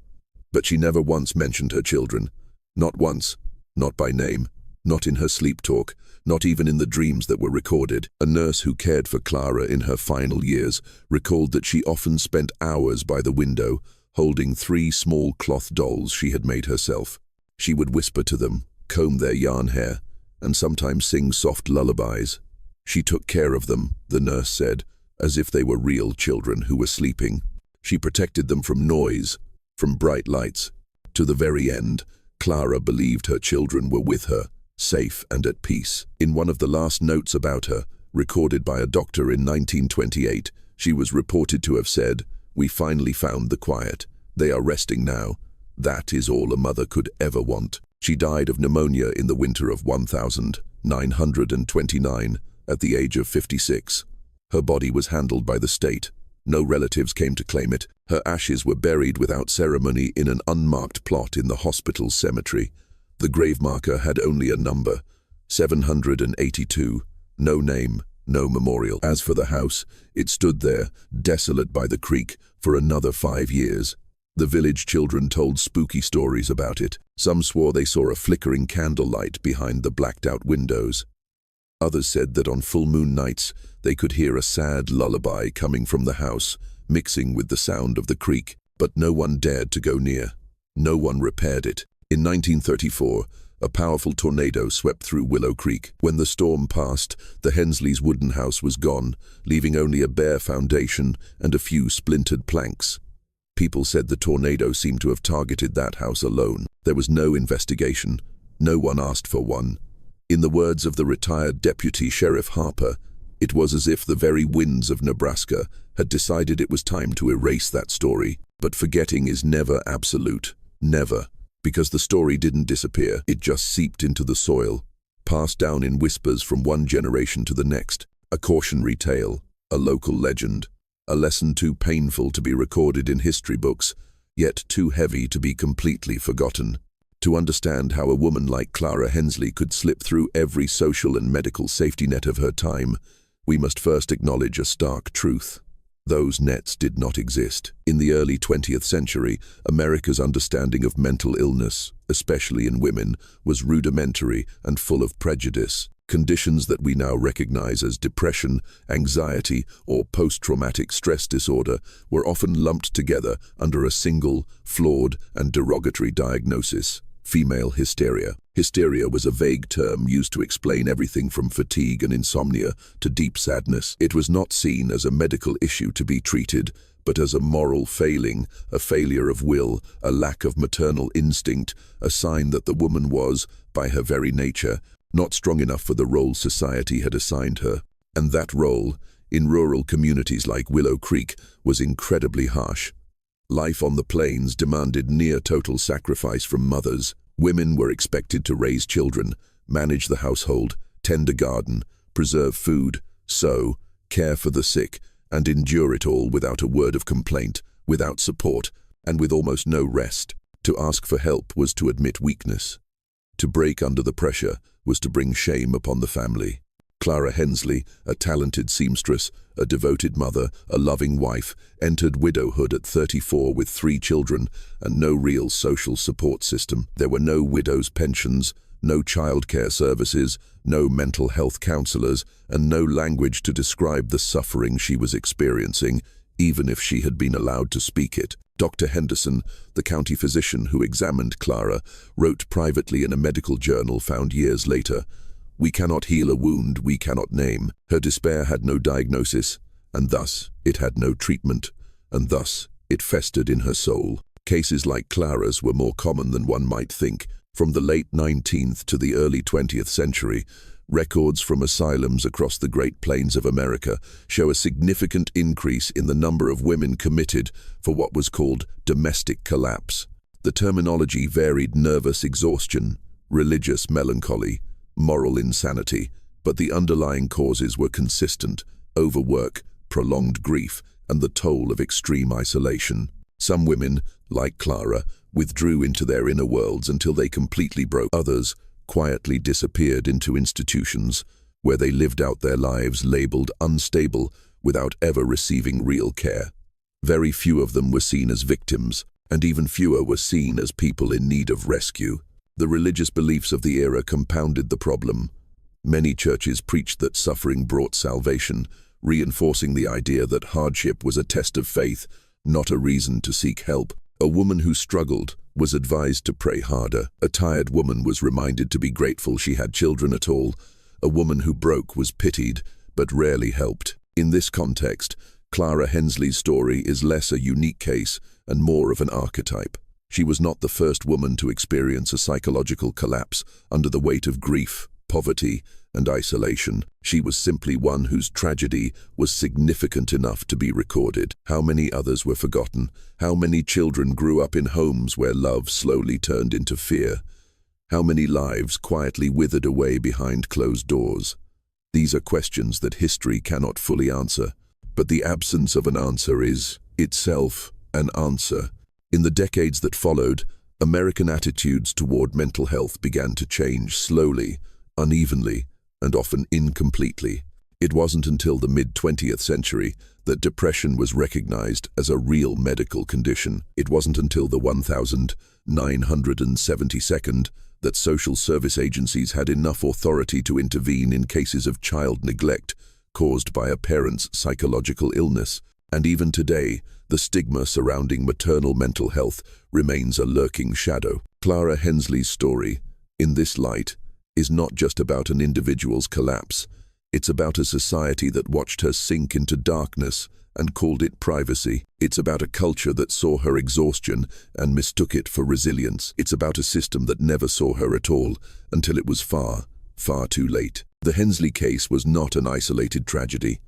But she never once mentioned her children. Not once. Not by name. Not in her sleep talk. Not even in the dreams that were recorded. A nurse who cared for Clara in her final years recalled that she often spent hours by the window, holding 3 small cloth dolls she had made herself. She would whisper to them, comb their yarn hair, and sometimes sing soft lullabies. She took care of them, the nurse said, as if they were real children who were sleeping. She protected them from noise, from bright lights. To the very end, Clara believed her children were with her, safe and at peace. In one of the last notes about her, recorded by a doctor in 1928, she was reported to have said, "We finally found the quiet. They are resting now. That is all a mother could ever want." She died of pneumonia in the winter of 1929 at the age of 56. Her body was handled by the state. No relatives came to claim it. Her ashes were buried without ceremony in an unmarked plot in the hospital cemetery. The grave marker had only a number, 782, no name, no memorial. As for the house, it stood there, desolate by the creek, for another 5 years. The village children told spooky stories about it. Some swore they saw a flickering candlelight behind the blacked-out windows. Others said that on full moon nights, they could hear a sad lullaby coming from the house, mixing with the sound of the creek, but no one dared to go near. No one repaired it. In 1934, a powerful tornado swept through Willow Creek. When the storm passed, the Hensleys' wooden house was gone, leaving only a bare foundation and a few splintered planks. People said the tornado seemed to have targeted that house alone. There was no investigation. No one asked for one. In the words of the retired Deputy Sheriff Harper, it was as if the very winds of Nebraska had decided it was time to erase that story. But forgetting is never absolute. Never. Because the story didn't disappear. It just seeped into the soil, passed down in whispers from one generation to the next. A cautionary tale, a local legend, a lesson too painful to be recorded in history books, yet too heavy to be completely forgotten. To understand how a woman like Clara Hensley could slip through every social and medical safety net of her time, we must first acknowledge a stark truth. Those nets did not exist. In the early 20th century, America's understanding of mental illness, especially in women, was rudimentary and full of prejudice. Conditions that we now recognize as depression, anxiety, or post-traumatic stress disorder were often lumped together under a single, flawed, and derogatory diagnosis: female hysteria. Hysteria was a vague term used to explain everything from fatigue and insomnia to deep sadness. It was not seen as a medical issue to be treated, but as a moral failing, a failure of will, a lack of maternal instinct, a sign that the woman was, by her very nature, not strong enough for the role society had assigned her. And that role, in rural communities like Willow Creek, was incredibly harsh. Life on the plains demanded near-total sacrifice from mothers. Women were expected to raise children, manage the household, tend a garden, preserve food, sew, care for the sick, and endure it all without a word of complaint, without support, and with almost no rest. To ask for help was to admit weakness. To break under the pressure was to bring shame upon the family. Clara Hensley, a talented seamstress, a devoted mother, a loving wife, entered widowhood at 34 with 3 children and no real social support system. There were no widows' pensions, no childcare services, no mental health counselors, and no language to describe the suffering she was experiencing, even if she had been allowed to speak it. Dr. Henderson, the county physician who examined Clara, wrote privately in a medical journal found years later, "We cannot heal a wound we cannot name." Her despair had no diagnosis, and thus it had no treatment, and thus it festered in her soul. Cases like Clara's were more common than one might think. From the late 19th to the early 20th century, records from asylums across the Great Plains of America show a significant increase in the number of women committed for what was called domestic collapse. The terminology varied: nervous exhaustion, religious melancholy, moral insanity, but the underlying causes were consistent: overwork, prolonged grief, and the toll of extreme isolation. Some women, like Clara, withdrew into their inner worlds until they completely broke. Others quietly disappeared into institutions, where they lived out their lives labeled unstable without ever receiving real care. Very few of them were seen as victims, and even fewer were seen as people in need of rescue. The religious beliefs of the era compounded the problem. Many churches preached that suffering brought salvation, reinforcing the idea that hardship was a test of faith, not a reason to seek help. A woman who struggled was advised to pray harder. A tired woman was reminded to be grateful she had children at all. A woman who broke was pitied, but rarely helped. In this context, Clara Hensley's story is less a unique case and more of an archetype. She was not the first woman to experience a psychological collapse under the weight of grief, poverty, and isolation. She was simply one whose tragedy was significant enough to be recorded. How many others were forgotten? How many children grew up in homes where love slowly turned into fear? How many lives quietly withered away behind closed doors? These are questions that history cannot fully answer, but the absence of an answer is, itself, an answer. In the decades that followed, American attitudes toward mental health began to change slowly, unevenly, and often incompletely. It wasn't until the mid-20th century that depression was recognized as a real medical condition. It wasn't until the 1972nd that social service agencies had enough authority to intervene in cases of child neglect caused by a parent's psychological illness. And even today, the stigma surrounding maternal mental health remains a lurking shadow. Clara Hensley's story, in this light, is not just about an individual's collapse. It's about a society that watched her sink into darkness and called it privacy. It's about a culture that saw her exhaustion and mistook it for resilience. It's about a system that never saw her at all until it was far, far too late. The Hensley case was not an isolated tragedy.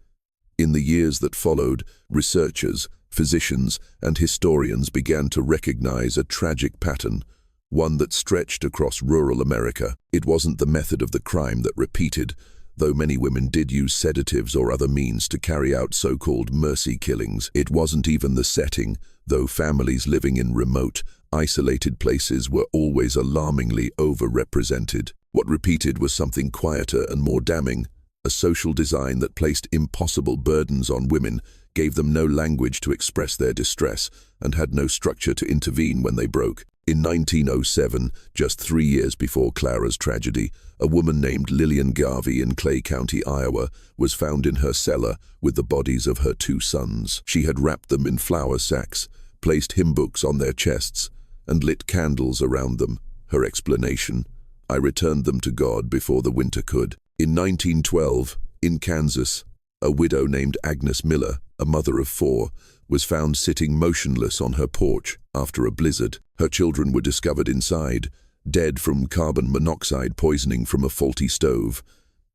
In the years that followed, researchers, physicians, and historians began to recognize a tragic pattern, one that stretched across rural America. It wasn't the method of the crime that repeated, Though many women did use sedatives or other means to carry out so-called mercy killings, it wasn't even the setting, though families living in remote, isolated places were always alarmingly overrepresented. What repeated was something quieter and more damning, a social design that placed impossible burdens on women, gave them no language to express their distress, and had no structure to intervene when they broke. In 1907, just 3 years before Clara's tragedy, a woman named Lillian Garvey in Clay County, Iowa, was found in her cellar with the bodies of her 2 sons. She had wrapped them in flour sacks, placed hymn books on their chests, and lit candles around them. Her explanation: "I returned them to God before the winter could." In 1912, in Kansas, a widow named Agnes Miller, a mother of 4, was found sitting motionless on her porch after a blizzard. Her children were discovered inside, dead from carbon monoxide poisoning from a faulty stove.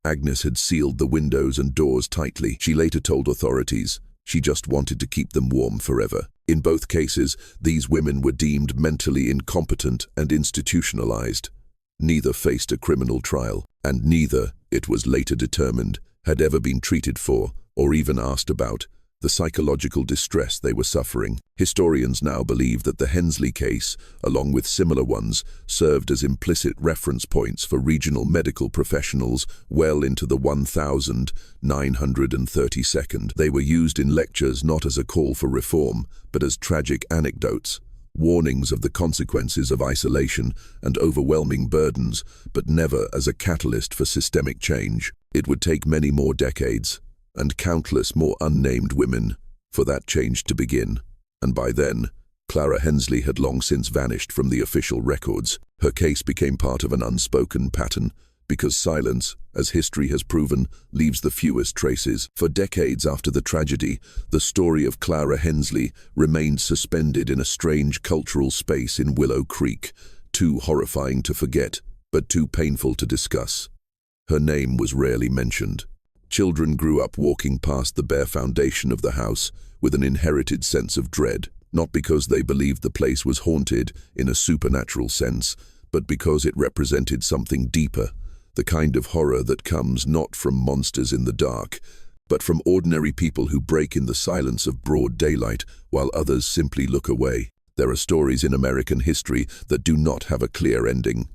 Agnes had sealed the windows and doors tightly. She later told authorities she just wanted to keep them warm forever. In both cases, these women were deemed mentally incompetent and institutionalized. Neither faced a criminal trial, and neither, it was later determined, had ever been treated for, or even asked about, the psychological distress they were suffering. Historians now believe that the Hensley case, along with similar ones, served as implicit reference points for regional medical professionals well into the 1932nd. They were used in lectures not as a call for reform, but as tragic anecdotes, warnings of the consequences of isolation and overwhelming burdens, but never as a catalyst for systemic change. It would take many more decades, and countless more unnamed women, for that change to begin. And by then, Clara Hensley had long since vanished from the official records. Her case became part of an unspoken pattern, because silence, as history has proven, leaves the fewest traces. For decades after the tragedy, the story of Clara Hensley remained suspended in a strange cultural space in Willow Creek, too horrifying to forget, but too painful to discuss. Her name was rarely mentioned. Children grew up walking past the bare foundation of the house with an inherited sense of dread, not because they believed the place was haunted in a supernatural sense, but because it represented something deeper, the kind of horror that comes not from monsters in the dark, but from ordinary people who break in the silence of broad daylight while others simply look away. There are stories in American history that do not have a clear ending.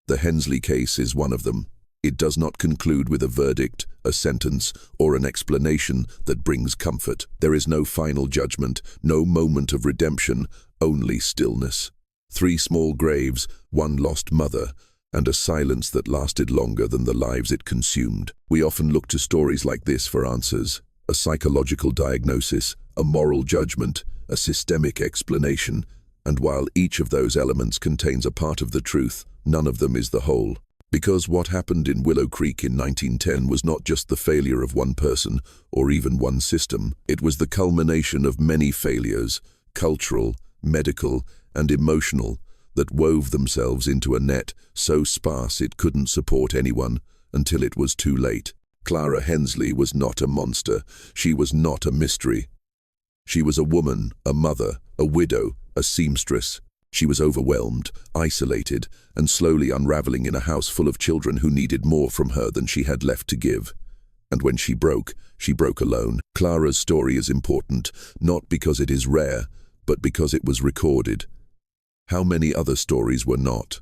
The Hensley case is one of them. It does not conclude with a verdict, a sentence, or an explanation that brings comfort. There is no final judgment, no moment of redemption, only stillness. 3 small graves, 1 lost mother, and a silence that lasted longer than the lives it consumed. We often look to stories like this for answers: a psychological diagnosis, a moral judgment, a systemic explanation, and while each of those elements contains a part of the truth, none of them is the whole. Because what happened in Willow Creek in 1910 was not just the failure of one person or even one system, it was the culmination of many failures, cultural, medical, and emotional, that wove themselves into a net so sparse it couldn't support anyone until it was too late. Clara Hensley was not a monster. She was not a mystery. She was a woman, a mother, a widow, a seamstress. She was overwhelmed, isolated, and slowly unraveling in a house full of children who needed more from her than she had left to give. And when she broke alone. Clara's story is important, not because it is rare, but because it was recorded. How many other stories were not?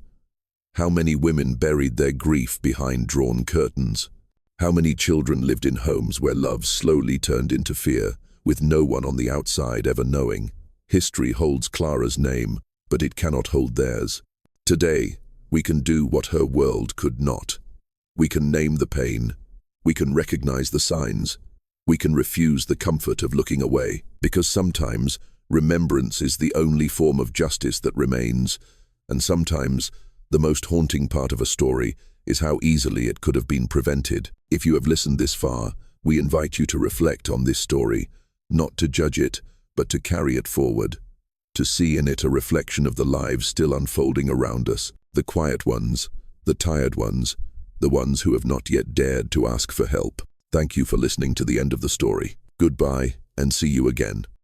How many women buried their grief behind drawn curtains? How many children lived in homes where love slowly turned into fear, with no one on the outside ever knowing? History holds Clara's name, but it cannot hold theirs. Today, we can do what her world could not. We can name the pain. We can recognize the signs. We can refuse the comfort of looking away, because sometimes remembrance is the only form of justice that remains, and sometimes the most haunting part of a story is how easily it could have been prevented. If you have listened this far, we invite you to reflect on this story, not to judge it, but to carry it forward, to see in it a reflection of the lives still unfolding around us, the quiet ones, the tired ones, the ones who have not yet dared to ask for help. Thank you for listening to the end of the story. Goodbye, and see you again.